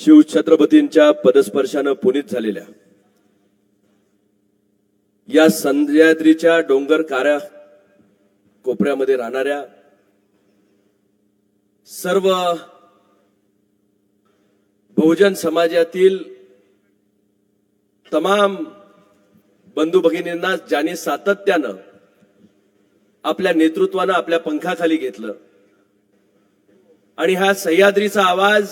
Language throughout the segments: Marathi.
शिवछत्रपतींच्या पदस्पर्शानं पुनीत झालेल्या या सह्याद्रीच्या डोंगर काऱ्या कोपऱ्यामध्ये राहणाऱ्या सर्व बहुजन समाजातील तमाम बंधू भगिनींना ज्यांनी सातत्यानं आपल्या नेतृत्वानं आपल्या पंखाखाली घेतलं आणि हा सह्याद्रीचा आवाज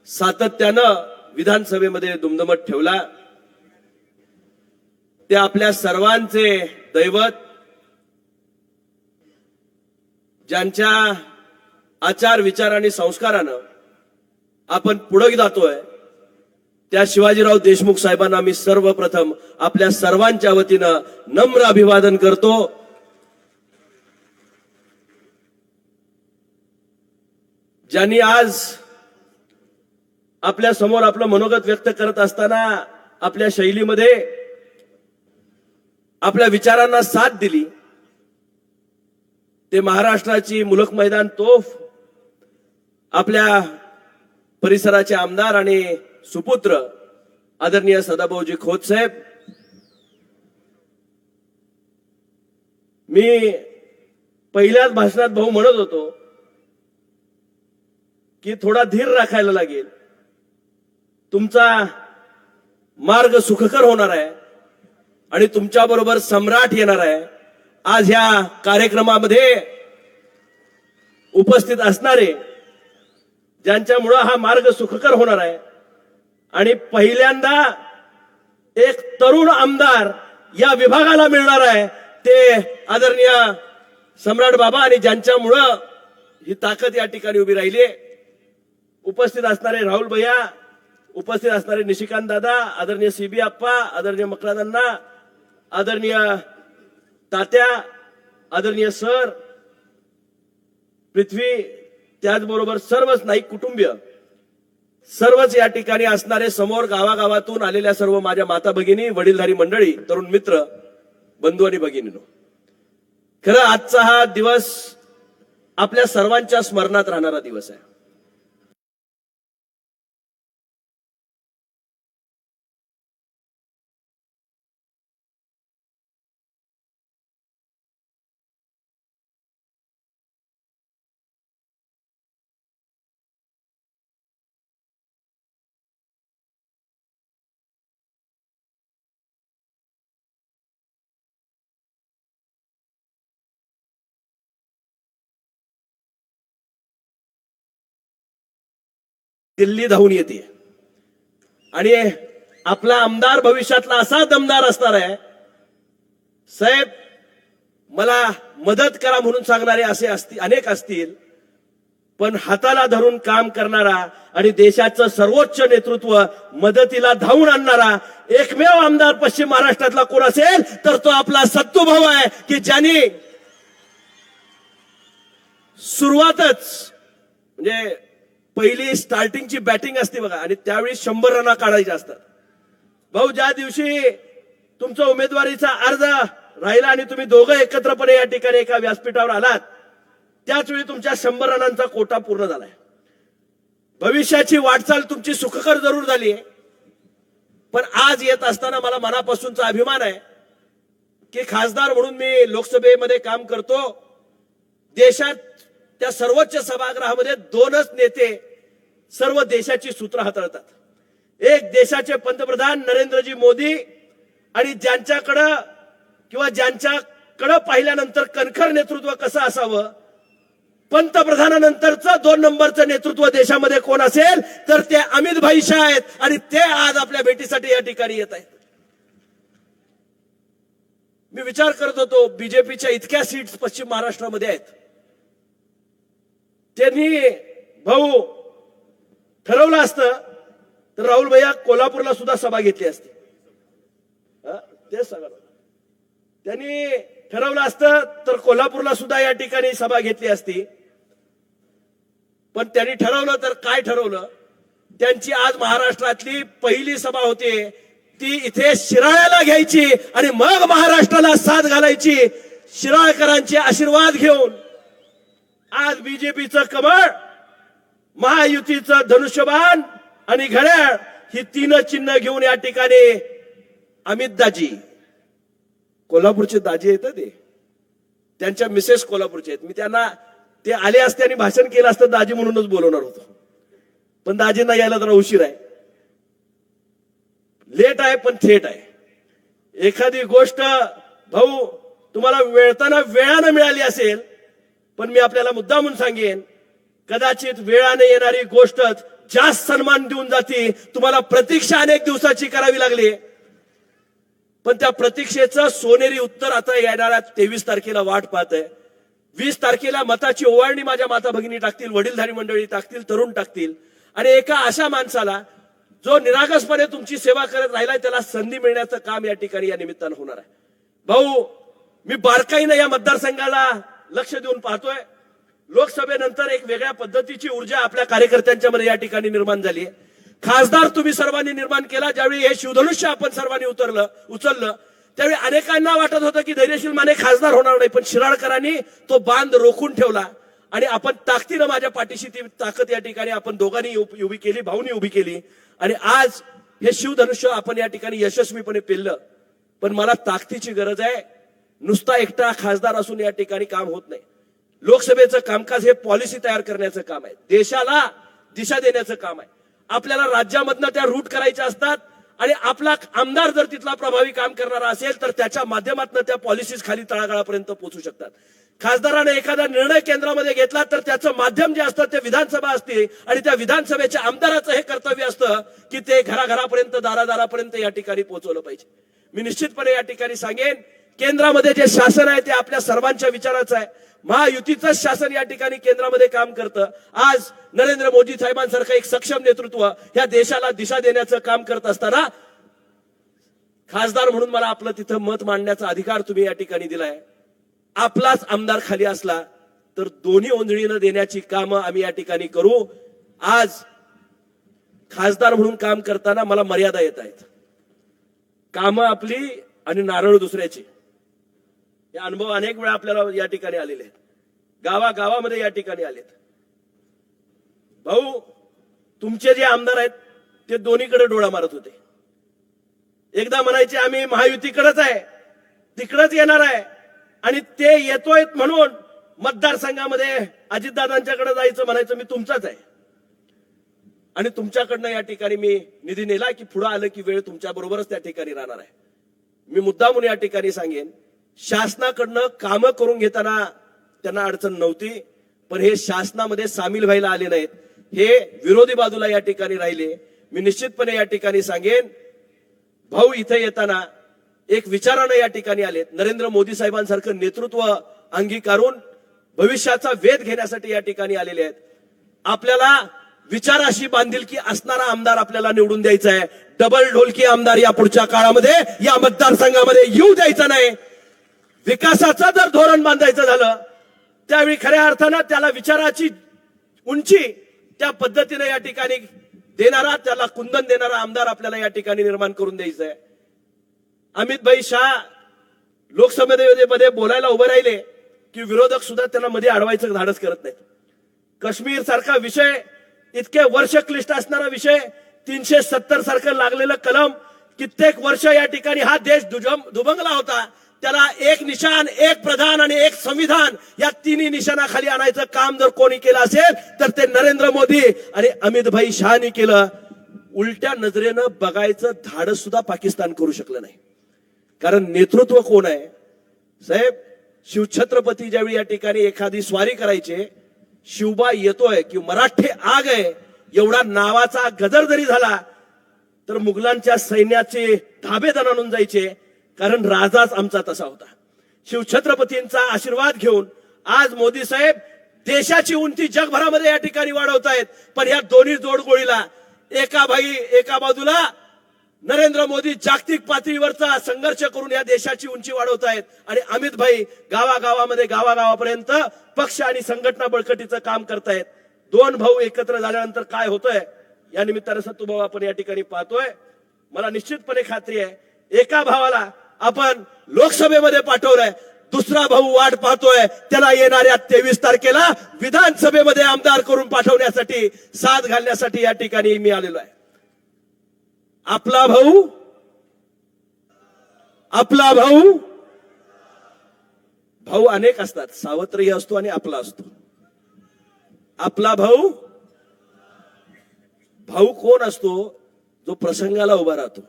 सातत्यानं विधानसभेमध्ये दुमदुमत ठेवला, ते आपल्या सर्वांचे दैवत, ज्यांच्या आचार विचार आणि संस्कारानं आपण पुढे जातोय, त्या शिवाजीराव देशमुख साहेबांना मी सर्वप्रथम आपल्या सर्वांच्या वतीनं नम्र अभिवादन करतो। ज्यांनी आज आपल्या समोर आपलं मनोगत व्यक्त करत असताना आपल्या शैलीमध्ये आपल्या विचारांना साथ दिली, ते महाराष्ट्राची मुलक मैदान तोफ आपल्या परिसराचे आमदार आणि सुपुत्र आदरणीय सदाभाऊजी खोत साहेब। मी पहिल्याच भाषणात भाऊ म्हणत होतो की थोडा धीर राखायला लागेल, तुमचा मार्ग सुखकर होणार आहे आणि तुमच्या बरोबर सम्राट येणार आहे। आज ह्या कार्यक्रमामध्ये उपस्थित असणारे ज्यांच्यामुळे हा मार्ग सुखकर होणार आहे आणि पहिल्यांदा एक तरुण आमदार या विभागाला मिळणार आहे, ते आदरणीय सम्राट बाबा, आणि ज्यांच्यामुळं ही ताकद या ठिकाणी उभी राहिली। उपस्थित असणारे राहुल भैया, उपस्थित असणारे निशिकांत दादा, आदरणीय सीबी आप्पा, आदरणीय मकरादांना, आदरणीय तात्या, आदरणीय सर, पृथ्वी, त्याचबरोबर सर्वच नाईक कुटुंबीय, सर्वच या ठिकाणी असणारे, समोर गावागावातून आलेल्या सर्व माझ्या माता भगिनी, वडीलधारी मंडळी, तरुण मित्र, बंधू आणि भगिनींनो, खरं आजचा हा दिवस आपल्या सर्वांच्या स्मरणात राहणारा दिवस आहे। दिल्ली धावून येते आणि आपला आमदार भविष्यातला असा दमदार असणार आहे, साहेब मला मदत करा म्हणून सांगणारे असे अनेक असतील, पण हाताला धरून काम करणारा आणि देशाचं सर्वोच्च नेतृत्व मदतीला धावून आणणारा एकमेव आमदार पश्चिम महाराष्ट्रातला कोण असेल तर तो आपला सत्तू भाऊ आहे, की ज्यांनी सुरुवातच म्हणजे पहिली स्टार्टिंगची बॅटिंग असते बघा, आणि त्यावेळी 100 रन काढायचे असतात। भाऊ, ज्या दिवशी तुमचा उमेदवारीचा अर्ज राहिला आणि तुम्ही दोघं एकत्रपणे या ठिकाणी एका व्यासपीठावर आलात, त्याच वेळी तुमच्या 100 रनांचा कोटा पूर्ण झालाय। भविष्याची वाटचाल तुमची सुखकर जरूर झाली आहे, पण आज येत असताना मला मनापासूनचा अभिमान आहे की खासदार म्हणून मी लोकसभेमध्ये काम करतो। देशात त्या सर्वोच्च सभागृहामध्ये 2च नेते सर्व देशाची सूत्र हाताळतात, एक देशाचे पंतप्रधान नरेंद्रजी मोदी, आणि ज्यांच्याकडे पाहिल्यानंतर कणखर नेतृत्व कसं असावं, पंतप्रधानानंतरचं 2 नंबरचं नेतृत्व देशामध्ये कोण असेल तर ते अमित भाई शाह आहेत, आणि ते आज आपल्या भेटीसाठी या ठिकाणी येत आहेत। मी विचार करत होतो, बीजेपीच्या इतक्या सीट्स पश्चिम महाराष्ट्रामध्ये आहेत, त्यांनी भाऊ ठरवलं असतं तर राहुल भैया कोल्हापूरला सुद्धा सभा घेतली असती। तेच सांगा, त्यांनी ठरवलं असतं तर कोल्हापूरला सुद्धा या ठिकाणी सभा घेतली असती, पण त्यांनी ठरवलं तर काय ठरवलं, त्यांची आज महाराष्ट्रातली पहिली सभा होती ती इथे शिराळ्याला घ्यायची आणि मग महाराष्ट्राला साथ घालायची। शिराळकरांचे आशीर्वाद घेऊन आज बीजेपीचं कमळ महायुतीचं धनुष्यबाण आणि घड्याळ ही तीन चिन्ह घेऊन या ठिकाणी अमित दाजी, कोल्हापूरचे दाजी आहेत ते, त्यांच्या मिसेस कोल्हापूरचे आहेत. मी त्यांना ते आले असते आणि भाषण केलं असतं दाजी म्हणूनच बोलवणार होतो, पण दाजींना यायला जरा उशीर आहे. लेट आहे पण थेट आहे. एखादी गोष्ट भाऊ तुम्हाला वेळताना वेळानं मिळाली असेल, पण मी आपल्याला मुद्दामून सांगेन, कदाचित वेळाने येणारी गोष्टच जास्त सन्मान देऊन जाते. तुम्हाला प्रतीक्षा अनेक दिवसाची करावी लागली, पण त्या प्रतीक्षेचं सोनेरी उत्तर आता येणाऱ्या 23 तारखेला वाट पाहत आहे. 20 तारखेला मताची ओवाळणी माझ्या माता भगिनी टाकतील, वडीलधारी मंडळी टाकतील, तरुण टाकतील. आणि एका अशा माणसाला जो निरागसपणे तुमची सेवा करत राहिलाय त्याला संधी मिळण्याचं काम या ठिकाणी या निमित्तानं होणार आहे. भाऊ, मी बारकाईनं या मतदारसंघाला लक्ष देऊन पाहतोय. लोकसभेनंतर एक वेगळ्या पद्धतीची ऊर्जा आपल्या कार्यकर्त्यांच्या मध्ये या ठिकाणी निर्माण झाली आहे. खासदार तुम्ही सर्वांनी निर्माण केला. ज्यावेळी हे शिवधनुष्य आपण सर्वांनी उचललं त्यावेळी अनेकांना वाटत होतं की धैर्यशील माने खासदार होणार नाही, पण शिराळकरांनी तो बांध रोखून ठेवला आणि आपण ताकदीनं माझ्या पाठीशी ती ताकद या ठिकाणी आपण दोघांनी उभी केली, भाऊनी उभी केली आणि आज हे शिवधनुष्य आपण या ठिकाणी यशस्वीपणे पेललं. पण मला ताकदीची गरज आहे. नुसता एकटा खासदार असून या ठिकाणी काम होत नाही. लोकसभेचं कामकाज हे पॉलिसी तयार करण्याचं काम आहे, देशाला दिशा देण्याचं काम आहे. आपल्याला राज्यामधनं त्या रूट करायच्या असतात आणि आपला आमदार जर तिथला प्रभावी काम करणारा असेल तर त्याच्या माध्यमातून त्या पॉलिसीज खाली तळागाळापर्यंत पोहोचू शकतात. खासदाराने एखादा निर्णय केंद्रामध्ये घेतला तर त्याचं माध्यम जे असतं ते विधानसभा असते आणि त्या विधानसभेच्या आमदाराचं हे कर्तव्य असतं की ते घराघरापर्यंत, दारादारापर्यंत या ठिकाणी पोहोचवलं पाहिजे. मी निश्चितपणे या ठिकाणी सांगेन, केंद्रामध्ये जे शासन आहे ते आपल्या सर्वांच्या विचाराचं आहे. महायुतीचं शासन या ठिकाणी केंद्रामध्ये काम करतं. आज नरेंद्र मोदी साहेबांसारखं एक सक्षम नेतृत्व या देशाला दिशा देण्याचं काम करत असताना खासदार म्हणून मला आपलं तिथं मत मांडण्याचा अधिकार तुम्ही या ठिकाणी दिलाय. आपलाच आमदार खाली असला तर दोन्ही ओंजळीनं देण्याची कामं आम्ही या ठिकाणी करू. आज खासदार म्हणून काम करताना मला मर्यादा येत आहेत. कामं आपली आणि नारळ दुसऱ्याची, हे अनुभव अनेक वेळा आपल्याला या ठिकाणी आलेले आहेत, गावागावामध्ये या ठिकाणी आलेत. भाऊ, तुमचे जे आमदार आहेत ते दोन्हीकडे डोळा मारत होते. एकदा म्हणायचे आम्ही महायुतीकडेच आहे, तिकडेच येणार आहे, आणि ते येतोय म्हणून मतदारसंघामध्ये अजितदादांच्याकडे जायचं, म्हणायचं मी तुमचाच आहे आणि तुमच्याकडनं या ठिकाणी मी निधी नेला की पुढे आलं की वेळ तुमच्या बरोबरच त्या ठिकाणी राहणार आहे. मी मुद्दा म्हणून या ठिकाणी सांगेन, शासनाकडनं कामं करून घेताना त्यांना अडचण नव्हती, पण हे शासनामध्ये सामील व्हायला आले नाहीत, हे विरोधी बाजूला या ठिकाणी राहिले. मी निश्चितपणे या ठिकाणी सांगेन, भाऊ इथे येताना एक विचारानं या ठिकाणी आलेत. नरेंद्र मोदी साहेबांसारखं नेतृत्व अंगीकारून भविष्याचा वेध घेण्यासाठी या ठिकाणी आलेले आहेत. आपल्याला विचाराशी बांधिलकी असणारा आमदार आपल्याला निवडून द्यायचा आहे. डबल ढोलकी आमदार या पुढच्या काळामध्ये या मतदारसंघामध्ये येऊ द्यायचा नाही. विकासाचं जर धोरण बांधायचं झालं त्यावेळी खऱ्या अर्थानं त्याला विचाराची उंची त्या पद्धतीने या ठिकाणी देणारा, त्याला कुंदन देणारा आमदार आपल्याला या ठिकाणी निर्माण करून द्यायचा आहे. अमित भाई शाह लोकसभेमध्ये बोलायला उभे राहिले की विरोधक सुद्धा त्यांना मध्ये अडवायचं धाडस करत नाहीत. काश्मीर सारखा विषय, इतके वर्ष क्लिष्ट असणारा विषय, 370 सारखं लागलेलं कलम, कित्येक वर्ष या ठिकाणी हा देश दुभंगला होता. त्याला एक निशान, एक प्रधान आणि एक संविधान या तिन्ही निशाणाखाली आणायचं काम जर कोणी केलं असेल तर ते नरेंद्र मोदी आणि अमित भाई शहानी केलं. उलट्या नजरेनं बघायचं धाडस सुद्धा पाकिस्तान करू शकलं नाही. कारण नेतृत्व कोण आहे साहेब? शिवछत्रपती ज्यावेळी या ठिकाणी एखादी स्वारी करायचे, शिवबा येतोय की मराठे आग आहे एवढा नावाचा गजर जरी झाला तर मुघलांच्या सैन्याचे धाबे दणाणून जायचे, कारण राजाच आमचा तसा होता. शिवछत्रपतींचा आशीर्वाद घेऊन आज मोदी साहेब देशाची उंची जगभरामध्ये या ठिकाणी वाढवतायत. पण या दोन्ही जोडगोळीला एका बाजूला नरेंद्र मोदी जागतिक पातळीवरचा संघर्ष करून या देशाची उंची वाढवतायत आणि अमित भाई गावागावापर्यंत पक्ष आणि संघटना बळकटीचं काम करतायत. दोन भाऊ एकत्र झाल्यानंतर काय होतंय या निमित्तानं सत्तूभाऊ आपण या ठिकाणी पाहतोय. मला निश्चितपणे खात्री आहे, एका भावाला आपण लोकसभेमध्ये पाठवलंय, दुसरा भाऊ वाट पाहतोय, त्याला येणाऱ्या 23 तारखेला विधानसभेमध्ये आमदार करून पाठवण्यासाठी, साथ घालण्यासाठी या ठिकाणी मी आलेलो आहे. आपला भाऊ, आपला भाऊ, भाऊ अनेक असतात, सावत्रही असतो आणि आपला असतो. आपला भाऊ, भाऊ कोण असतो? जो प्रसंगाला उभा राहतो,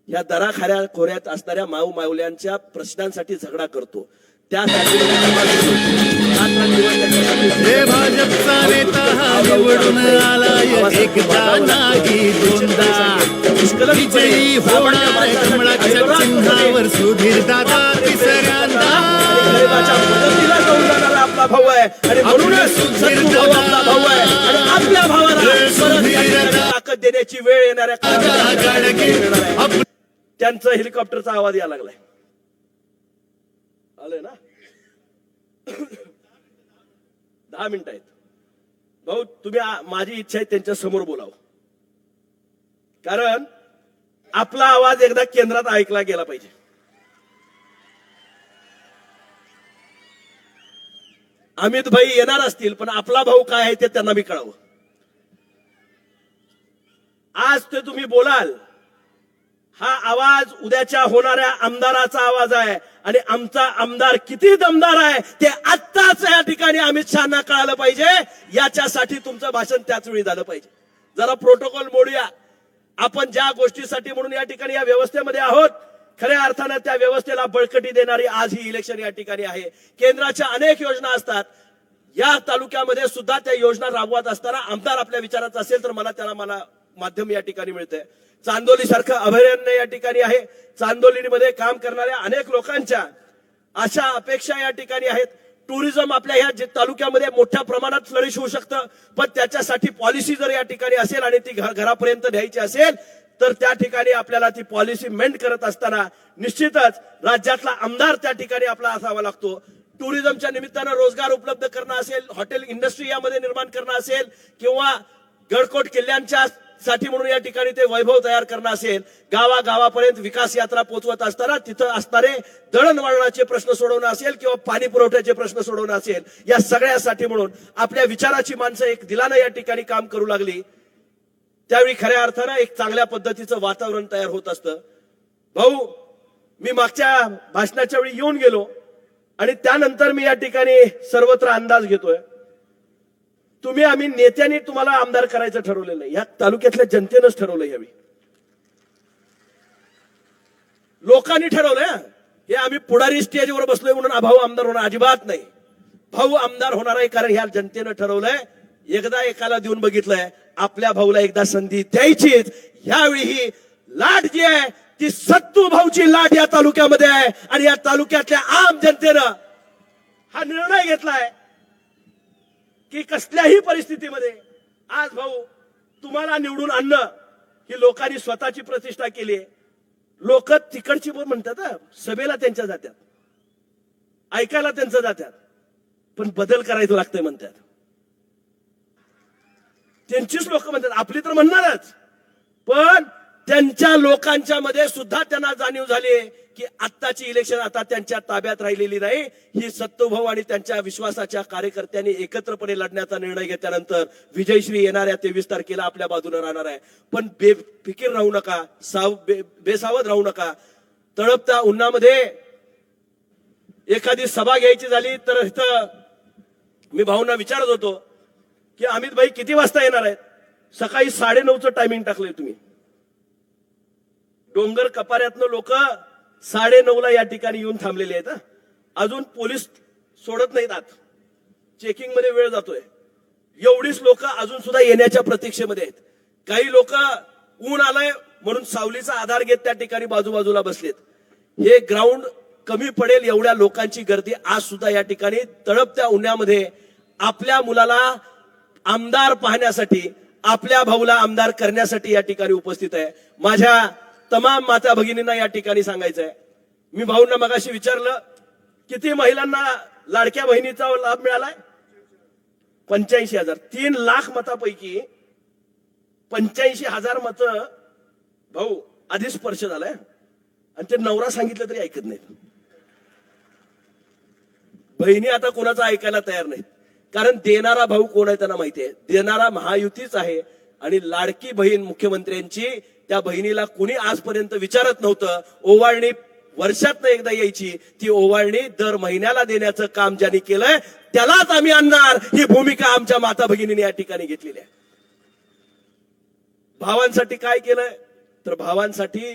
या दराखाऱ्या खोऱ्यात असणाऱ्या माऊ माऊल्यांच्या प्रश्नांसाठी झगडा करतो. त्यासाठी भाजपचा नेता हा निवडून आलाय एकदा नाही दोनदा, विजयी होणार कमळाच्या चिन्हावर सुधीर दादा तिसऱ्यांदा. मदतीला जाऊन जाणारा आपला भाऊ आहे आणि म्हणूनच सत्तू भाऊ आपला भाऊ आहे आणि आपल्या भावाला ताकद देण्याची वेळ येणाऱ्या काळात त्यांचा हेलिकॉप्टरचा आवाज यायला लागलाय. आलंय ना? 10 मिनिटं आहेत भाऊ. तुम्ही, माझी इच्छा आहे त्यांच्या समोर बोलावं, कारण आपला आवाज एकदा केंद्रात ऐकला गेला पाहिजे. अमित भाई येणार असतील, पण आपला भाऊ काय आहे ते त्यांना मी कळावं. आज ते तुम्ही बोलाल, हा आवाज उद्याच्या होणाऱ्या आमदाराचा आवाज आहे आणि आमचा आमदार किती दमदार आहे ते आत्ताच या ठिकाणी अमित शहाना कळालं पाहिजे. याच्यासाठी तुमचं भाषण त्याच वेळी झालं पाहिजे. जरा प्रोटोकॉल मोडूया. आपण ज्या गोष्टीसाठी म्हणून या ठिकाणी या व्यवस्थेमध्ये आहोत, खऱ्या अर्थानं त्या व्यवस्थेला बळकटी देणारी आज ही इलेक्शन या ठिकाणी आहे. केंद्राच्या अनेक योजना असतात, या तालुक्यामध्ये सुद्धा त्या योजना राबवत असताना आमदार आपल्या विचाराचा असेल तर मला माध्यम या ठिकाणी मिळतंय. चांदोली सारखं अभयारण्य या ठिकाणी आहे. चांदोलीमध्ये काम करणाऱ्या अनेक लोकांच्या अशा अपेक्षा या ठिकाणी आहेत. टुरिझम आपल्या ह्या तालुक्यामध्ये मोठ्या प्रमाणात फ्लरिश होऊ शकतं, पण त्याच्यासाठी पॉलिसी जर या ठिकाणी असेल आणि ती घरापर्यंत द्यायची असेल तर त्या ठिकाणी आपल्याला ती पॉलिसी मेंट करत असताना निश्चितच राज्यातला आमदार त्या ठिकाणी आपला असावा लागतो. टुरिझमच्या निमित्तानं रोजगार उपलब्ध करणं असेल, हॉटेल इंडस्ट्री यामध्ये निर्माण करणं असेल, किंवा गडकोट किल्ल्यांच्या साठी म्हणून या ठिकाणी ते वैभव तयार करणं असेल, गावागावापर्यंत विकास यात्रा पोहोचवत असताना तिथं असणारे दळणवळणाचे प्रश्न सोडवणं असेल किंवा पाणी पुरवठ्याचे प्रश्न सोडवणं असेल, या सगळ्यासाठी म्हणून आपल्या विचाराची माणसं एक दिलानं या ठिकाणी काम करू लागली. त्यावेळी खऱ्या अर्थानं एक चांगल्या पद्धतीचं वातावरण तयार होत असतं. भाऊ, मी मागच्या भाषणाच्या वेळी येऊन गेलो आणि त्यानंतर मी या ठिकाणी सर्वत्र अंदाज घेतोय. तुम्ही, आम्ही नेत्यांनी तुम्हाला आमदार करायचं ठरवलेलं नाही, या तालुक्यातल्या जनतेनंच ठरवलं. यावेळी लोकांनी ठरवलंय. हे आम्ही पुढारी स्टेजवर बसलोय म्हणून भाऊ आमदार होणार अजिबात नाही. भाऊ आमदार होणार आहे कारण ह्या जनतेनं ठरवलंय. एकदा एकाला देऊन बघितलंय, आपल्या भाऊला एकदा संधी द्यायचीच. यावेळी ही लाट जी आहे ती सत्तू भाऊची लाट या तालुक्यामध्ये आहे आणि या तालुक्यातल्या आम जनतेनं हा निर्णय घेतलाय की कसल्याही परिस्थितीमध्ये आज भाऊ तुम्हाला निवडून आणणं ही लोकांनी स्वतःची प्रतिष्ठा केली आहे. लोक तिकडची म्हणतात, सभेला त्यांच्या जात्यात, ऐकायला त्यांचं जात्यात, पण बदल करायचं लागतंय म्हणतात. त्यांचीच लोक म्हणतात, आपली तर म्हणणारच, पण त्यांच्या लोकांच्या मध्ये सुद्धा त्यांना जाणीव झाली की आत्ताची इलेक्शन आता त्यांच्या ताब्यात राहिलेली नाही. ही सत्तूभाऊ आणि त्यांच्या विश्वासाच्या कार्यकर्त्यांनी एकत्रपणे लढण्याचा निर्णय घेतल्यानंतर विजयश्री येणाऱ्या 23 तारखेला आपल्या बाजूने राहणार आहे. पण बेफिकीर राहू नका, बेसावध राहू नका. तळपत्या उन्हामध्ये एखादी सभा घ्यायची झाली तर इथं मी भाऊंना विचारत होतो की अमित भाई किती वाजता येणार आहेत? सकाळी 9:30चं टायमिंग टाकलंय तुम्ही. डोंगर कपाऱ्यातनं लोक 9:30ला या ठिकाणी येऊन थांबलेले आहेत. अजून पोलीस सोडत नाहीत आत, चेकिंग मध्ये वेळ जातोय. एवढीच लोक अजून सुद्धा येण्याच्या प्रतीक्षेमध्ये आहेत. काही लोक ऊन आलंय म्हणून सावलीचा आधार घेत त्या ठिकाणी बाजूबाजूला बसलेत. हे ग्राउंड कमी पडेल एवढ्या लोकांची गर्दी आज सुद्धा या ठिकाणी तळपत्या उन्हामध्ये आपल्या मुलाला आमदार पाहण्यासाठी, आपल्या भाऊला आमदार करण्यासाठी या ठिकाणी उपस्थित आहे. माझ्या तमाम माता भगिनींना या ठिकाणी सांगायचंय, मी भाऊंना मगाशी विचारलं किती महिलांना लाडक्या बहिणीचा लाभ मिळालाय? 85,000. 3 लाख मतापैकी 85,000 मतं भाऊ आधीच स्पर्श झालाय आणि ते नवरा सांगितलं तरी ऐकत नाहीत. बहिणी आता कोणाचं ऐकायला तयार नाहीत, कारण देणारा भाऊ कोण आहे त्यांना माहिती आहे. देणारा महायुतीच आहे. आणि लाडकी बहीण मुख्यमंत्र्यांची, त्या बहिणीला कुणी आजपर्यंत विचारत नव्हतं. ओवाळणी वर्षातनं एकदा यायची, ती ओवाळणी दर महिन्याला देण्याचं काम ज्यांनी केलंय त्यालाच आम्ही आणणार, ही भूमिका आमच्या माता भगिनीने या ठिकाणी घेतलेली आहे. भावांसाठी काय केलंय तर भावांसाठी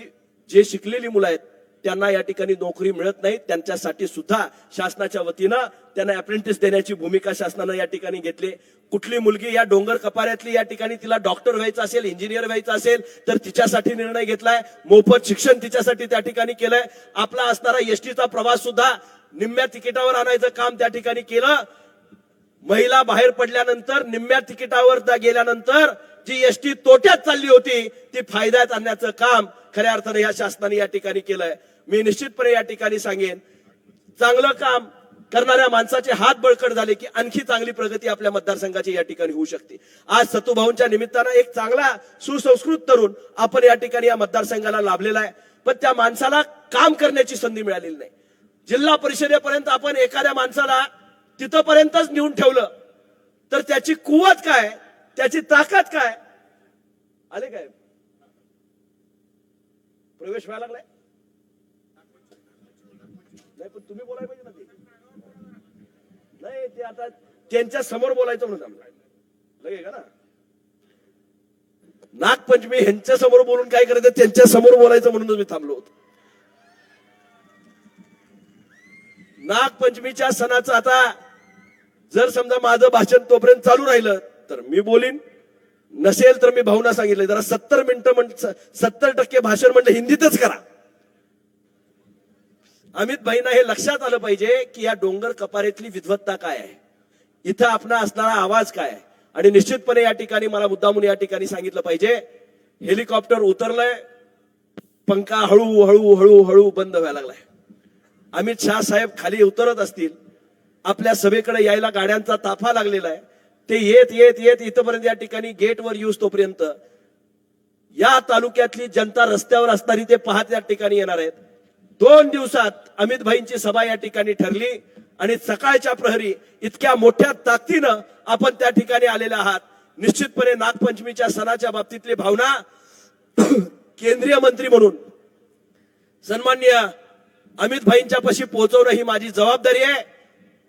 जे शिकलेली मुलं आहेत त्यांना या ठिकाणी नोकरी मिळत नाही, त्यांच्यासाठी सुद्धा शासनाच्या वतीनं त्यांना अप्रेंटिस देण्याची भूमिका शासनानं या ठिकाणी घेतली. कुठली मुलगी या डोंगर कपाऱ्यातली या ठिकाणी तिला डॉक्टर व्हायचं असेल, इंजिनियर व्हायचं असेल तर तिच्यासाठी निर्णय घेतलाय. मोफत शिक्षण तिच्यासाठी त्या ठिकाणी केलंय. आपला असणारा एसटीचा प्रवास सुद्धा निम्म्या तिकिटावर आणायचं काम त्या ठिकाणी केलं. महिला बाहेर पडल्यानंतर निम्म्या तिकिटावर गेल्यानंतर जी एसटी तोट्यात चालली होती ती फायद्यात आणण्याचं काम खऱ्या अर्थाने या शासनाने या ठिकाणी केलंय. मी निश्चितपणे या ठिकाणी सांगेन, चांगलं काम करणाऱ्या माणसाचे हात बळकट झाले की आणखी चांगली प्रगती आपल्या मतदारसंघाची या ठिकाणी होऊ शकते. आज सतुभाऊंच्या निमित्तानं एक चांगला सुसंस्कृत तरुण आपण या ठिकाणी या मतदारसंघाला लाभलेला आहे, पण त्या माणसाला काम करण्याची संधी मिळालेली नाही. जिल्हा परिषदेपर्यंत आपण एखाद्या माणसाला तिथपर्यंतच नेऊन ठेवलं तर त्याची कुवत काय, त्याची ताकद काय. आले काय प्रवेश व्हायला लागलाय? नाही पण तुम्ही बोलायला पाहिजे ना. ते नाही, ते आता त्यांच्या समोर बोलायचं म्हणून लगे का ना. नागपंचमी ह्यांच्या समोर बोलून काय करायचं, त्यांच्या समोर बोलायचं म्हणूनच मी थांबलो होतो. नागपंचमीच्या सणाचं आता जर समजा माझं भाषण तोपर्यंत चालू राहिलं तर मी बोलीन, नसेल तर मी भावना सांगितलं जरा 70 मिनिटं 70% भाषण म्हणलं हिंदीतच करा. अमित भाईंना हे लक्षात आलं पाहिजे की या डोंगर कपारीतली विद्वत्ता काय आहे, इथं आपला असणारा आवाज काय आहे. आणि निश्चितपणे या ठिकाणी मला मुद्दामून या ठिकाणी सांगितलं पाहिजे, हेलिकॉप्टर उतरलंय, पंखा हळूहळू हळूहळू बंद व्हायला लागलाय. अमित शाह साहेब खाली उतरत असतील, आपल्या सभेकडे यायला गाड्यांचा ताफा लागलेला आहे. ते येत येत येत इथपर्यंत या ठिकाणी गेटवर येऊस तोपर्यंत या तालुक्यातली जनता रस्त्यावर असणारी ते पाहत या ठिकाणी येणार आहेत. 2 दिवसात अमित भाईंची सभा या ठिकाणी ठरली आणि सकाळच्या प्रहरी इतक्या मोठ्या ताकदीनं आपण त्या ठिकाणी आलेले आहात. निश्चितपणे नागपंचमीच्या सणाच्या बाबतीतली भावना केंद्रीय मंत्री म्हणून सन्माननीय अमित भाईंच्या पाशी पोहोचवणं ही माझी जबाबदारी आहे.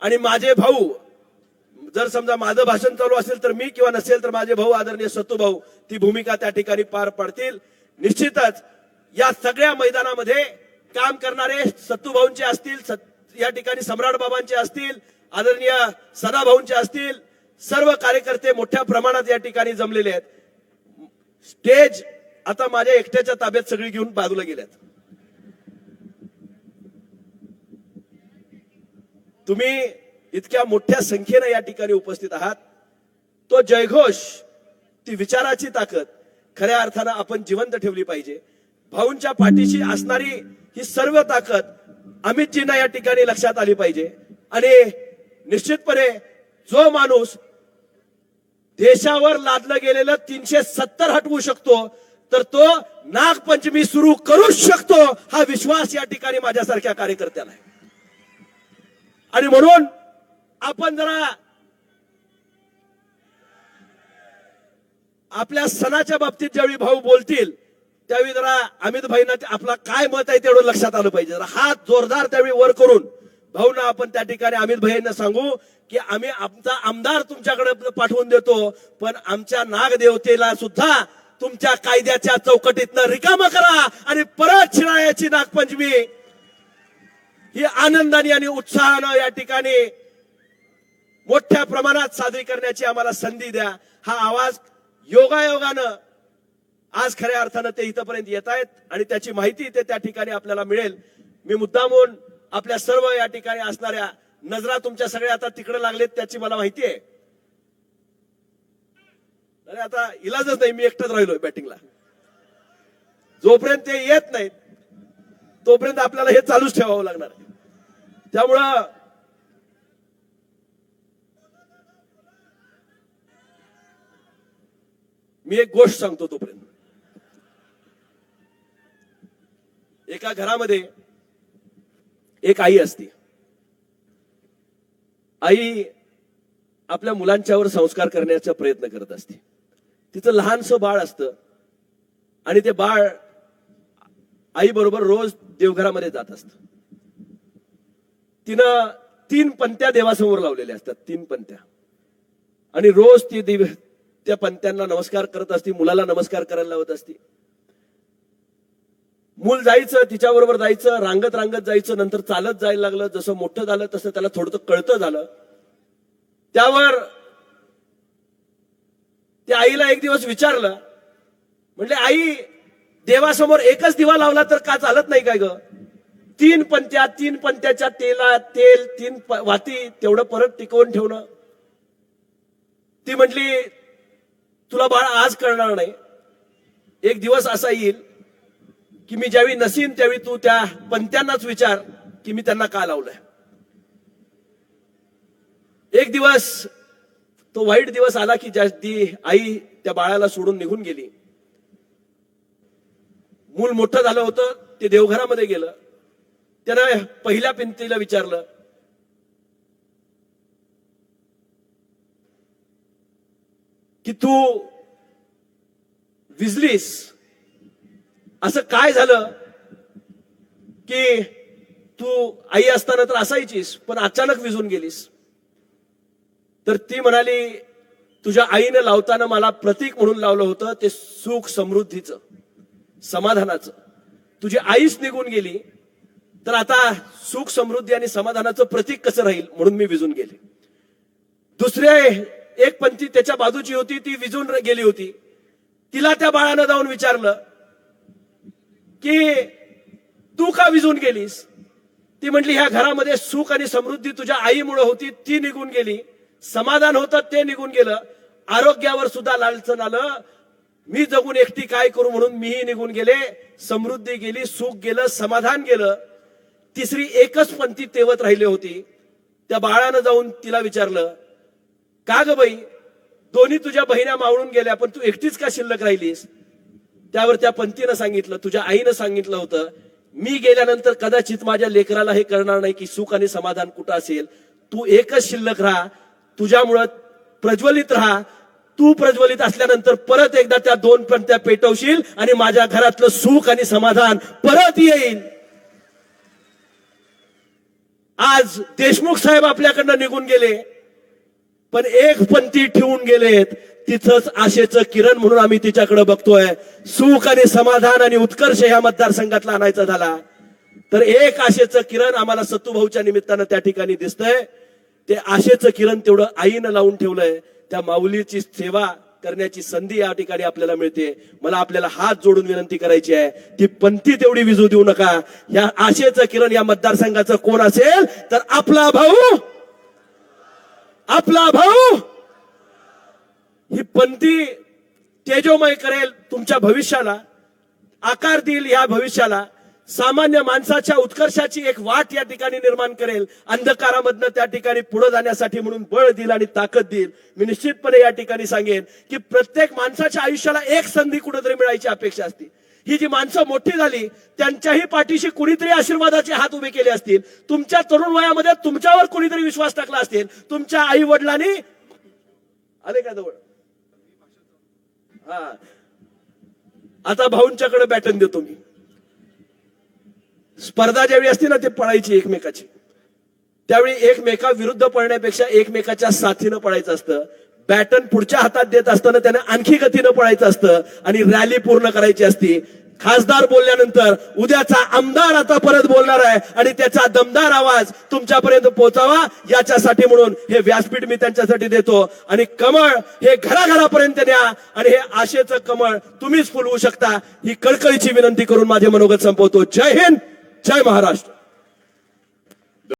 आणि माझे भाऊ, जर समजा माझं भाषण चालू असेल तर मी, किंवा नसेल तर माझे भाऊ आदरणीय सत्तू भाऊ ती भूमिका त्या ठिकाणी पार पाडतील. निश्चितच या सगळ्या मैदानामध्ये काम करणारे सत्तू भाऊंचे असतील, या ठिकाणी सम्राट बाबांचे असतील, आदरणीय सदाभाऊंचे असतील, सर्व कार्यकर्ते मोठ्या प्रमाणात या ठिकाणी जमलेले आहेत. स्टेज आता माझ्या एकट्याच्या ताब्यात सगळी घेऊन बाजूला गेल्यात. तुम्ही इतक्या मोठ्या संख्येने या ठिकाणी उपस्थित आहात. तो जयघोष, ती विचाराची ताकद खऱ्या अर्थानं आपण जिवंत ठेवली पाहिजे. भाऊंच्या पाठीशी असणारी ही सर्व ताकद अमितजींना या ठिकाणी लक्षात आली पाहिजे. आणि निश्चितपणे जो माणूस देशावर लादलं गेलेलं 370 हटवू शकतो तर तो नागपंचमी सुरू करूच शकतो, हा विश्वास या ठिकाणी माझ्यासारख्या कार्यकर्त्याला आहे. आणि म्हणून आपण जरा आपल्या सणाच्या बाबतीत ज्यावेळी भाऊ बोलतील त्यावेळी जरा अमित भाईंना आपला काय मत आहे तेवढं लक्षात आलं पाहिजे. जरा हात जोरदार त्यावेळी वर करून भाऊंना आपण त्या ठिकाणी अमित भाईंना सांगू की आम्ही आमचा आमदार तुमच्याकडे पाठवून देतो, पण आमच्या नागदेवतेला सुद्धा तुमच्या कायद्याच्या चौकटीतनं रिकामं करा आणि परत शिरायाची नागपंचमी ही आनंदाने आणि उत्साहानं या ठिकाणी मोठ्या प्रमाणात साजरी करण्याची आम्हाला संधी द्या. हा आवाज योगायोगानं आज खऱ्या अर्थानं ते इथपर्यंत येत आहेत आणि त्याची माहिती ते त्या ठिकाणी आपल्याला मिळेल. मी मुद्दामून आपल्या सर्व या ठिकाणी असणाऱ्या नजरा तुमच्या सगळ्या आता तिकडे लागलेत त्याची मला माहिती आहे. अरे आता इलाजच नाही, मी एकटाच राहिलोय बॅटिंगला. जोपर्यंत ते येत नाहीत तोपर्यंत आपल्याला हे चालूच ठेवावं लागणार आहे. त्यामुळं मी एक गोष्ट सांगतो. तोपर्यंत एका घरामध्ये एक आई असते. आई आपल्या मुलांच्यावर संस्कार करण्याचा प्रयत्न करत असते. तिचं लहानसं बाळ असतं आणि ते बाळ आई बरोबर रोज देवघरामध्ये जात असतं. तिनं 3 पंत्या देवासमोर लावलेल्या असतात, 3 पंत्या, आणि रोज ती त्या पंत्यांना नमस्कार करत असते, मुलाला नमस्कार करायला लावत असते. मूल जायचं, तिच्याबरोबर जायचं, रांगत रांगत जायचं, नंतर चालत जायला लागलं. जसं मोठं झालं तसं त्याला थोडं कळतं झालं. त्यावर त्या आईला एक दिवस विचारलं, म्हणजे आई, देवासमोर एकच दिवा लावला तर का चालत नाही काय ग? 3 पंत्या, 3 पंत्याच्या तेल 3 वाती तेवढं परत टिकवून ठेवणं. ती म्हटली, तुला बाळ आज कळणार नाही. एक दिवस असा येईल की मी ज्यावेळी नसीन त्यावेळी तू त्या पंत्यांनाच विचार की मी त्यांना का लावलंय. एक दिवस तो वाईट दिवस आला की ज्या ती आई त्या बाळाला सोडून निघून गेली. मूल मोठं झालं होतं, ते देवघरामध्ये गेलं. त्यानं पहिल्या पंथीला विचारलं, की तू विजलीस, असं काय झालं की तू आई असताना तर असायचीस पण अचानक विजून गेलीस? तर ती म्हणाली, तुझ्या आईनं लावताना मला प्रतीक म्हणून लावलं होतं ते सुख समृद्धीचं, समाधानाचं. तुझी आईच निघून गेली तर आता सुख समृद्धी आणि समाधानाचं प्रतीक कसं राहील, म्हणून मी विजून गेले. दुसऱ्या एक पंथी त्याच्या बाजूची होती, ती विजून गेली होती. तिला त्या बाळानं जाऊन विचारलं की तू का विजून गेलीस? ती म्हटली, ह्या घरामध्ये सुख आणि समृद्धी तुझ्या आईमुळे होती, ती निघून गेली. समाधान होतं ते निघून गेलं. आरोग्यावर सुद्धा लालचं आलं, मी जगून एकटी काय करू म्हणून मीही निघून गेले. समृद्धी गेली, सुख गेलं, समाधान गेलं. तिसरी एकच पंथी तेवत राहिली होती. त्या बाळानं जाऊन तिला विचारलं, का ग बाई, दोन्ही तुझ्या बहिण्या मावळून गेल्या पण तू एकटीच का शिल्लक राहिलीस? त्यावर त्या पंथीनं सांगितलं, तुझ्या आईनं सांगितलं होतं, मी गेल्यानंतर कदाचित माझ्या लेकराला हे कळणार नाही की सुख आणि समाधान कुठं असेल. तू एकच शिल्लक राहा, तुझ्यामुळं प्रज्वलित राहा. तू प्रज्वलित असल्यानंतर परत एकदा त्या 2 पंथ्या पेटवशील आणि माझ्या घरातलं सुख आणि समाधान परत येईल. आज देशमुख साहेब आपल्याकडनं निघून गेले पण एक पंथी ठेवून गेलेत, तिथंच आशेचं किरण म्हणून आम्ही तिच्याकडे बघतोय. सुख आणि समाधान आणि उत्कर्ष ह्या मतदारसंघातला आणायचा झाला तर एक आशेचं किरण आम्हाला सत्तूभाऊच्या निमित्तानं त्या ठिकाणी दिसतंय. ते आशेचं किरण तेवढं आईनं लावून ठेवलंय. त्या माऊलीची सेवा करण्याची संधी या ठिकाणी आपल्याला मिळते. मला आपल्याला हात जोडून विनंती करायची आहे, ती पंथी तेवढी विजू देऊ नका. या आशेचं किरण या मतदारसंघाचं कोण असेल तर आपला भाऊ, आपला भाऊ. ही पंथी तेजोमय करेल, तुमच्या भविष्याला आकार देईल. या भविष्याला सामान्य माणसाच्या उत्कर्षाची एक वाट या ठिकाणी निर्माण करेल. अंधकारामधनं त्या ठिकाणी पुढे जाण्यासाठी म्हणून बळ देईल आणि ताकद देईल. मी निश्चितपणे या ठिकाणी सांगेन की प्रत्येक माणसाच्या आयुष्याला एक संधी कुठेतरी मिळायची अपेक्षा असते. ही जी माणसं मोठी झाली त्यांच्याही पाठीशी कुणीतरी आशीर्वादाचे हात उभे केले असतील. तुमच्या तरुण वयामध्ये तुमच्यावर कुणीतरी विश्वास टाकला असेल. तुमच्या आई वडिलांनी आले का जवळ? हा, आता भाऊंच्याकडे बॅटन देतो मी. स्पर्धा ज्यावेळी असते ना, ते पळायची एकमेकाची, त्यावेळी एकमेका विरुद्ध पळण्यापेक्षा एकमेकाच्या साथीनं पळायचं असतं. बॅटन पुढच्या हातात देत असताना त्याने आणखी गतीनं पळायचं असतं आणि रॅली पूर्ण करायची असती. खासदार बोलल्यानंतर उद्याचा आमदार आता परत बोलणार आहे आणि त्याचा दमदार आवाज तुमच्यापर्यंत पोहोचावा याच्यासाठी म्हणून हे व्यासपीठ मी त्यांच्यासाठी देतो. आणि कमळ हे घराघरापर्यंत न्या आणि हे आशेचं कमळ तुम्हीच फुलवू शकता, ही कळकळीची विनंती करून माझे मनोगत संपवतो. जय हिंद, जय महाराष्ट्र.